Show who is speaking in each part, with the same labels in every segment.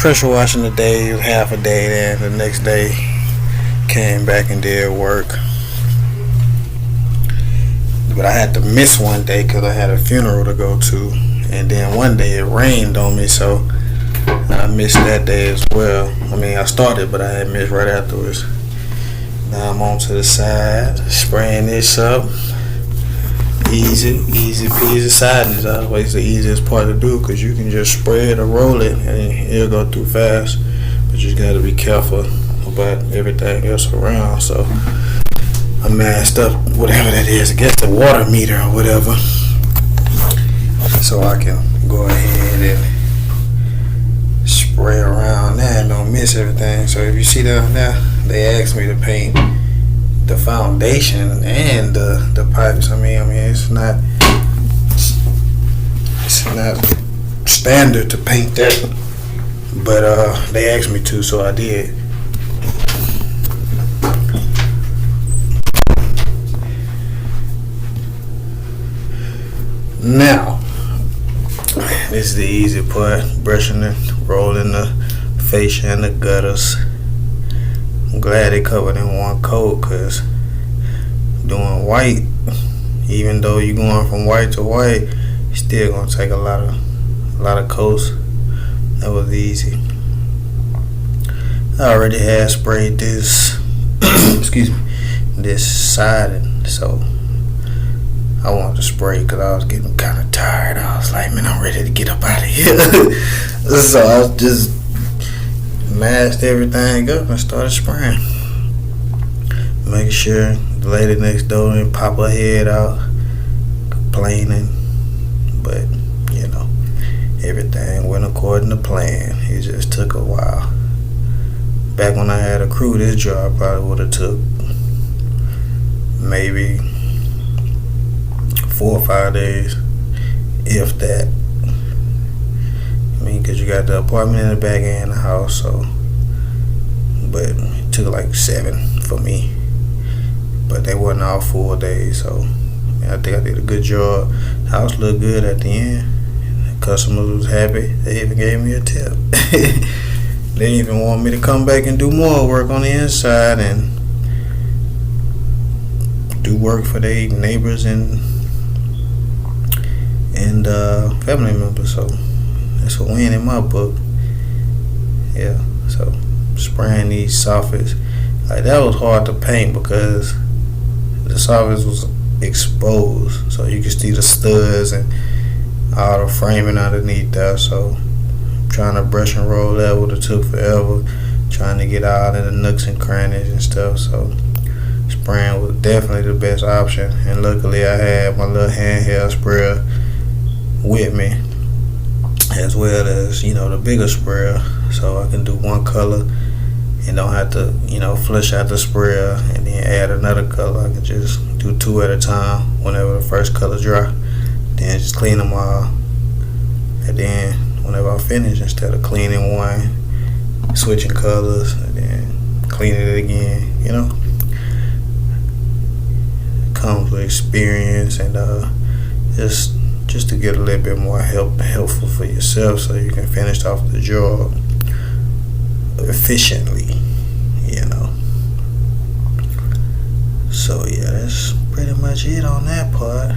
Speaker 1: pressure washing the day, half a day, then the next day came back and did work. But I had to miss one day because I had a funeral to go to, and then one day it rained on me, so I missed that day as well. I mean, I started, but I had missed right afterwards. Now I'm on to the side, spraying this up. Easy peasy. Siding is always the easiest part to do because you can just spray it or roll it and it'll go through fast. But you gotta be careful about everything else around. So I masked up whatever that is, I guess the water meter or whatever, so I can go ahead and spray around that and don't miss everything. So if you see down there, they asked me to paint the foundation and the pipes. I mean it's not standard to paint that, but they asked me to, so I did. Now, this is the easy part, brushing it, rolling the fascia and the gutters. I'm glad they covered in one coat, because doing white, even though you're going from white to white, it's still gonna take a lot of coats. That was easy. I already had sprayed this excuse me, this siding, so I wanted to spray because I was getting kind of tired. I was like, man, I'm ready to get up out of here. So I just masked everything up and started spraying, making sure the lady next door didn't pop her head out complaining. But you know, everything went according to plan. It just took a while. Back when I had a crew, this job probably would have took maybe 4 or 5 days, if that. I mean, because you got the apartment in the back and the house, so. But it took like 7 for me. But they wasn't all full days, so I think I did a good job. The house looked good at the end. The customers was happy. They even gave me a tip. They even want me to come back and do more work on the inside and do work for their neighbors and family members. So that's a win in my book. Yeah, so spraying these soffits, like that was hard to paint because the soffits was exposed, so you could see the studs and all the framing underneath there. So trying to brush and roll that would have took forever, trying to get all in the nooks and crannies and stuff. So spraying was definitely the best option, and luckily I had my little handheld sprayer with me, as well as, you know, the bigger sprayer, so I can do one color and don't have to, you know, flush out the sprayer and then add another color. I can just do 2 at a time whenever the first color dry, then just clean them all, and then whenever I finish, instead of cleaning one, switching colors and then cleaning it again, you know. It comes with experience, and just to get a little bit more helpful for yourself, so you can finish off the job efficiently, you know. So yeah, that's pretty much it on that part.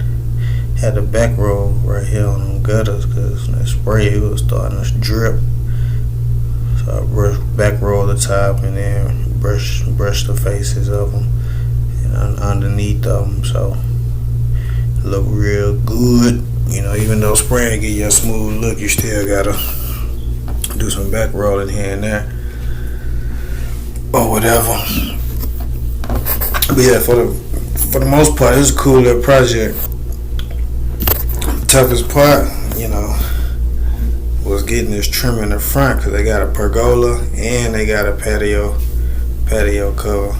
Speaker 1: Had the back roll right here on them gutters because the spray was starting to drip, so I back roll the top and then brush the faces of them and underneath of them, so it look real good. You know, even though spraying give you a smooth look, you still gotta do some back rolling here and there or whatever. But yeah, for the most part, it's a cool little project. The toughest part, you know, was getting this trim in the front, because they got a pergola and they got a patio cover.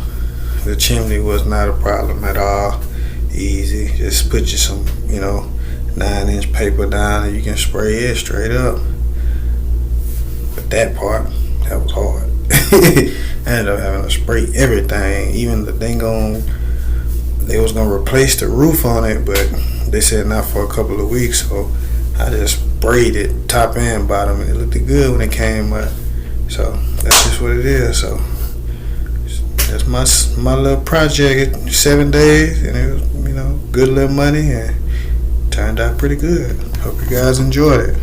Speaker 1: The chimney was not a problem at all. Easy, just put you some, you know, 9-inch paper down and you can spray it straight up. But that part, that was hard. I ended up having to spray everything, even the they was gonna replace the roof on it, but they said not for a couple of weeks, so I just sprayed it top and bottom, and it looked good when it came up. So that's just what it is. So that's my little project. 7 days, and it was, good little money, and turned out pretty good. Hope you guys enjoyed it.